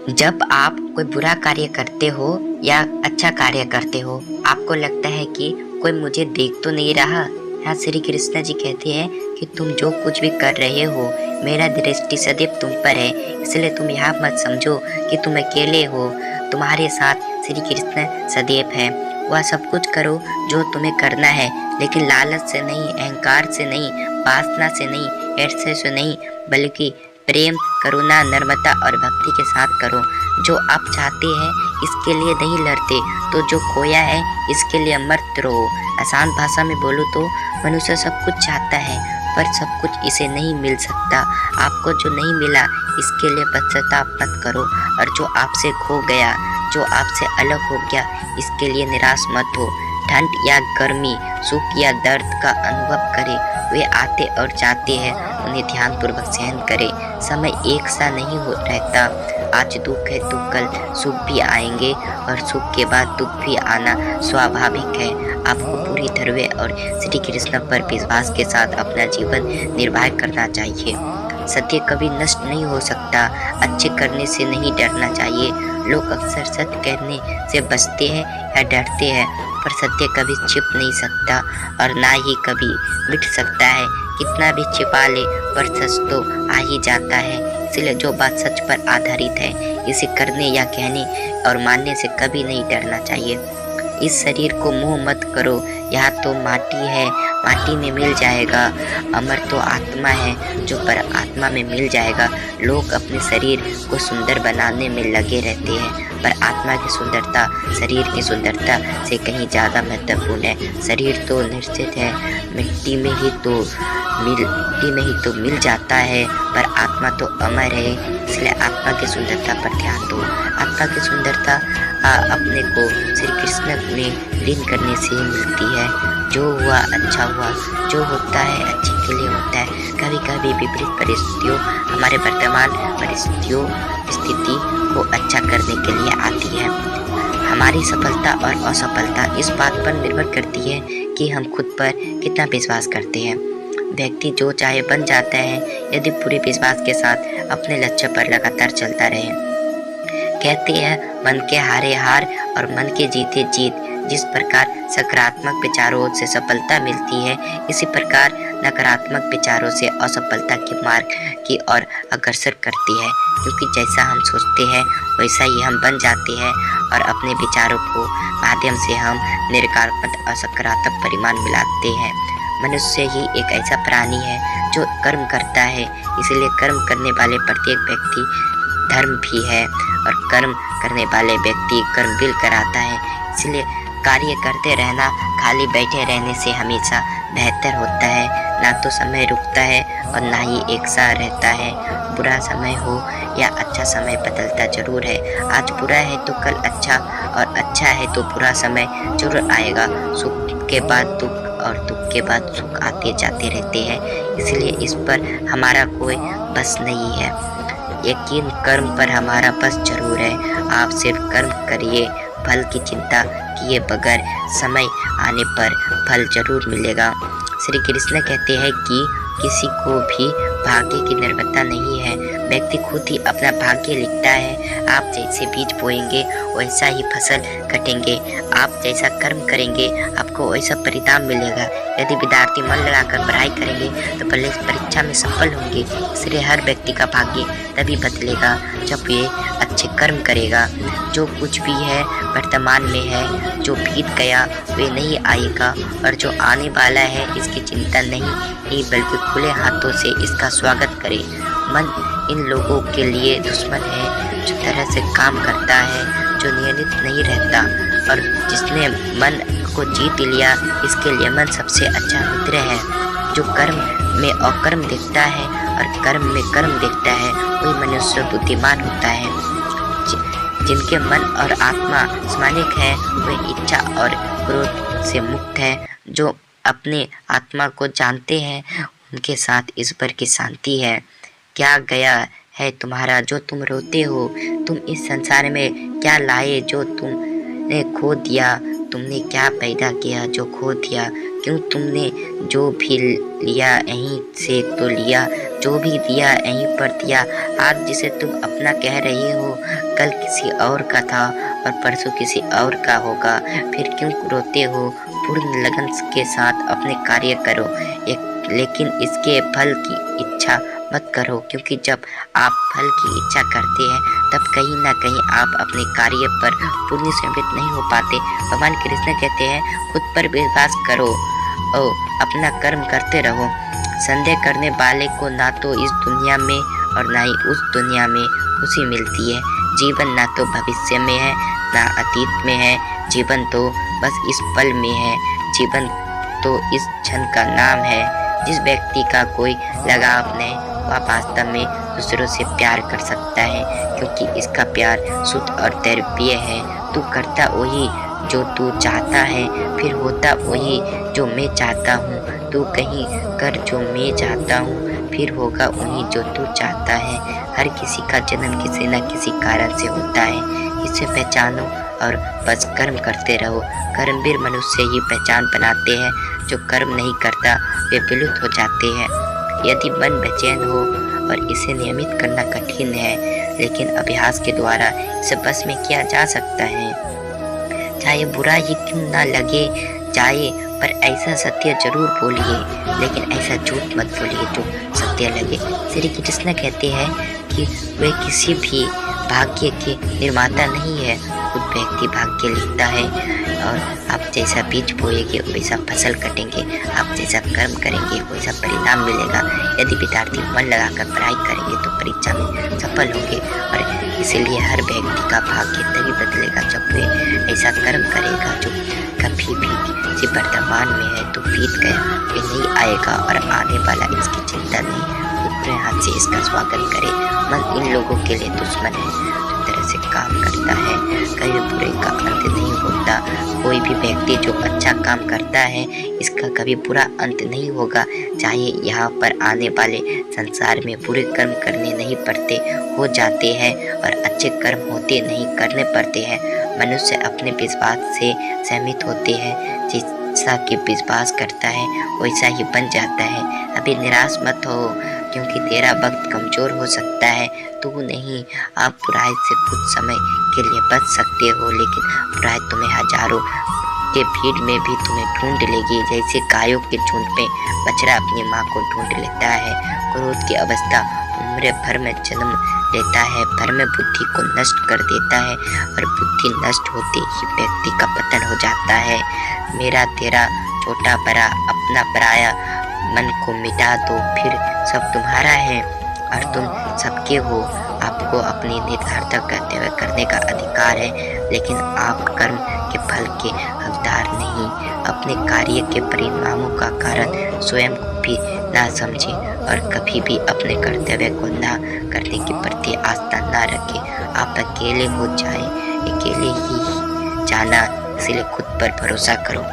जब आप कोई बुरा कार्य करते हो या अच्छा कार्य करते हो, आपको लगता है कि कोई मुझे देख तो नहीं रहा। यहाँ श्री कृष्ण जी कहते हैं कि तुम जो कुछ भी कर रहे हो, मेरा दृष्टि सदैव तुम पर है, इसलिए तुम यहाँ मत समझो कि तुम अकेले हो। तुम्हारे साथ श्री कृष्ण सदैव है। वह सब कुछ करो जो तुम्हें करना है, लेकिन लालच से नहीं, अहंकार से नहीं, वासना से नहीं, ईर्ष्या से नहीं, बल्कि प्रेम, करुणा, नम्रता और भक्ति के साथ करो। जो आप चाहते हैं इसके लिए नहीं लड़ते, तो जो खोया है इसके लिए मत रहो। आसान भाषा में बोलो तो मनुष्य सब कुछ चाहता है, पर सब कुछ इसे नहीं मिल सकता। आपको जो नहीं मिला इसके लिए पश्चाताप मत करो, और जो आपसे खो गया, जो आपसे अलग हो गया, इसके लिए निराश मत हो। ठंड या गर्मी, सुख या दर्द का अनुभव करें। वे आते और जाते हैं, उन्हें ध्यानपूर्वक सहन करें। समय एक सा नहीं हो रहता। आज दुख है तो कल सुख भी आएंगे, और सुख के बाद दुख भी आना स्वाभाविक है। आपको पूरी तरह और श्री कृष्ण पर विश्वास के साथ अपना जीवन निर्वाह करना चाहिए। सत्य कभी नष्ट नहीं हो सकता। अच्छे करने से नहीं डरना चाहिए। लोग अक्सर सत्य कहने से बचते हैं या डरते हैं, पर सत्य कभी छिप नहीं सकता और ना ही कभी मिट सकता है। कितना भी छिपा ले, पर सच तो आ ही जाता है। इसलिए जो बात सच पर आधारित है, इसे करने या कहने और मानने से कभी नहीं डरना चाहिए। इस शरीर को मोह मत करो। यह तो माटी है, माटी में मिल जाएगा। अमर तो आत्मा है, जो पर आत्मा में मिल जाएगा। लोग अपने शरीर को सुंदर बनाने में लगे रहते हैं, पर आत्मा की सुंदरता शरीर की सुंदरता से कहीं ज़्यादा महत्वपूर्ण है। शरीर तो निश्चित है, मिट्टी में ही तो मिल जाता है, पर आत्मा तो अमर है। इसलिए आत्मा की सुंदरता पर ध्यान दो। आत्मा की सुंदरता अपने को श्री कृष्ण में लीन करने से मिलती है। जो हुआ अच्छा हुआ, जो होता है अच्छे के लिए होता है। कभी कभी विपरीत परिस्थितियों हमारे वर्तमान स्थिति को अच्छा करने के लिए आती है। हमारी सफलता और असफलता इस बात पर निर्भर करती है कि हम खुद पर कितना विश्वास करते हैं। व्यक्ति जो चाहे बन जाता है, यदि पूरे विश्वास के साथ अपने लक्ष्य पर लगातार चलता रहे। कहते हैं मन के हारे हार और मन के जीते जीत। जिस प्रकार सकारात्मक विचारों से सफलता मिलती है, इसी प्रकार नकारात्मक विचारों से असफलता के मार्ग की ओर अग्रसर करती है। क्योंकि जैसा हम सोचते हैं वैसा ही हम बन जाते हैं, और अपने विचारों को माध्यम से हम नकारात्मक और सकारात्मक परिमाण मिलाते हैं। मनुष्य ही एक ऐसा प्राणी है जो कर्म करता है, इसलिए कर्म करने वाले प्रत्येक व्यक्ति धर्म भी है, और कर्म करने वाले व्यक्ति कर्म भी कराता है। इसलिए कार्य करते रहना खाली बैठे रहने से हमेशा बेहतर होता है। ना तो समय रुकता है और ना ही एक सा रहता है। बुरा समय हो या अच्छा समय बदलता जरूर है। आज बुरा है तो कल अच्छा, और अच्छा है तो बुरा समय जरूर आएगा। सुख के बाद दुख और दुख के बाद सुख आते जाते रहते हैं। इसलिए इस पर हमारा कोई बस नहीं है। यकीन कर्म पर हमारा बस जरूर है। आप सिर्फ कर्म करिए, फल की चिंता किए बगैर समय आने पर फल जरूर मिलेगा। श्री कृष्ण कहते हैं कि किसी को भी भाग्य की निर्भरता नहीं है। व्यक्ति खुद ही अपना भाग्य लिखता है। आप जैसे बीज बोएंगे वैसा ही फसल कटेंगे। आप जैसा कर्म करेंगे आपको वैसा परिणाम मिलेगा। यदि विद्यार्थी मन लगाकर पढ़ाई करेंगे तो परीक्षा में सफल होंगे। इसलिए हर व्यक्ति का भाग्य तभी बदलेगा जब वे अच्छे कर्म करेगा। जो कुछ भी है वर्तमान में है, जो बीत गया वे नहीं आएगा, और जो आने वाला है इसकी चिंता नहीं बल्कि खुले हाथों से इसका स्वागत करें। मन इन लोगों के लिए दुश्मन है जो तरह से काम करता है, जो नियमित नहीं रहता, और जिसने मन को जीत लिया इसके लिए मन सबसे अच्छा मित्र है। जो कर्म में अकर्म देखता है और कर्म में कर्म देखता है, वही मनुष्य बुद्धिमान होता है। जिनके मन और आत्मा समानिक है वे इच्छा और क्रोध से मुक्त है। जो अपने आत्मा को जानते हैं उनके साथ ईश्वर की शांति है। क्या गया है तुम्हारा जो तुम रोते हो? तुम इस संसार में क्या लाए जो तुमने खो दिया? तुमने क्या पैदा किया जो खो दिया? क्यों तुमने जो भी लिया यहीं से तो लिया? जो भी दिया यहीं पर दिया। आज जिसे तुम अपना कह रही हो कल किसी और का था और परसों किसी और का होगा। फिर क्यों रोते हो? पूर्ण लगन के साथ अपने कार्य करो, लेकिन इसके फल की इच्छा मत करो, क्योंकि जब आप फल की इच्छा करते हैं तब कहीं ना कहीं आप अपने कार्य पर पूर्ण समर्पित नहीं हो पाते। भगवान कृष्ण कहते हैं खुद पर विश्वास करो और अपना कर्म करते रहो। संदेह करने वाले को ना तो इस दुनिया में और ना ही उस दुनिया में खुशी मिलती है। जीवन ना तो भविष्य में है ना अतीत में है, जीवन तो बस इस पल में है। जीवन तो इस क्षण का नाम है। जिस व्यक्ति का कोई लगाव नहीं वह वास्तव में दूसरों से प्यार कर सकता है, क्योंकि इसका प्यार शुद्ध और दैवीय है। तू करता वही जो तू चाहता है, फिर होता वही जो मैं चाहता हूँ। तू कहीं कर जो मैं चाहता हूँ, फिर होगा वही जो तू चाहता है। हर किसी का जन्म किसी न किसी कारण से होता है, इसे पहचानो और बस कर्म करते रहो। कर्मवीर मनुष्य ही पहचान बनाते हैं, जो कर्म नहीं करता वे विलुप्त हो जाते हैं। यदि मन बेचैन हो और इसे नियमित करना कठिन है, लेकिन अभ्यास के द्वारा इसे बस में किया जा सकता है। चाहे बुरा ही क्यों ना लगे जाए, पर ऐसा सत्य जरूर बोलिए, लेकिन ऐसा झूठ मत बोलिए जो सत्य लगे। श्री कृष्ण कहते हैं कि वे किसी भी भाग्य के निर्माता नहीं है, खुद व्यक्ति भाग्य लिखता है। और आप जैसा बीज बोएंगे वैसा फसल कटेंगे, आप जैसा कर्म करेंगे वैसा परिणाम मिलेगा। यदि विद्यार्थी मन लगाकर पढ़ाई करेंगे तो परीक्षा में सफल होंगे, और इसलिए हर व्यक्ति का भाग्य तभी बदलेगा जब वे ऐसा कर्म करेगा जो कभी भी किसी वर्तमान में है तो बीत गया, ये नहीं आएगा और आने वाला इसकी चिंता नहीं। पूरे हाथ से इसका स्वागत करे। मन इन लोगों के लिए दुश्मन है जो तरह से काम करता है, कभी बुरे का अंत नहीं होता। कोई भी व्यक्ति जो अच्छा काम करता है इसका कभी बुरा अंत नहीं होगा। चाहे यहाँ पर आने वाले संसार में बुरे कर्म करने नहीं पड़ते, हो जाते हैं, और अच्छे कर्म होते नहीं करने पड़ते हैं। मनुष्य अपने विश्वास से सहमत होते हैं, जैसा कि विश्वास करता है वैसा ही बन जाता है। अभी निराश मत हो, क्योंकि तेरा वक्त कमजोर हो सकता है। तू नहीं, आप बुराई से कुछ समय के लिए बच सकते हो, लेकिन बुराई तुम्हें हजारों के भीड़ में भी तुम्हें ढूंढ लेगी, जैसे गायों के झुंड में बछड़ा अपनी माँ को ढूंढ लेता है। क्रोध की अवस्था उम्र भर में जन्म लेता है, भर में बुद्धि को नष्ट कर देता है, और बुद्धि नष्ट होते ही व्यक्ति का पतन हो जाता है। मेरा तेरा छोटा बड़ा अपना पराया मन को मिटा दो, फिर सब तुम्हारा है और तुम सबके हो। आपको अपनी निर्धारित कर्तव्य करने का अधिकार है, लेकिन आप कर्म के फल के हकदार नहीं। अपने कार्य के परिणामों का कारण स्वयं को भी ना समझें और कभी भी अपने कर्तव्य को ना करने के प्रति आस्था ना रखें। आप अकेले हो जाए, अकेले ही जाना, इसलिए खुद पर भरोसा करो।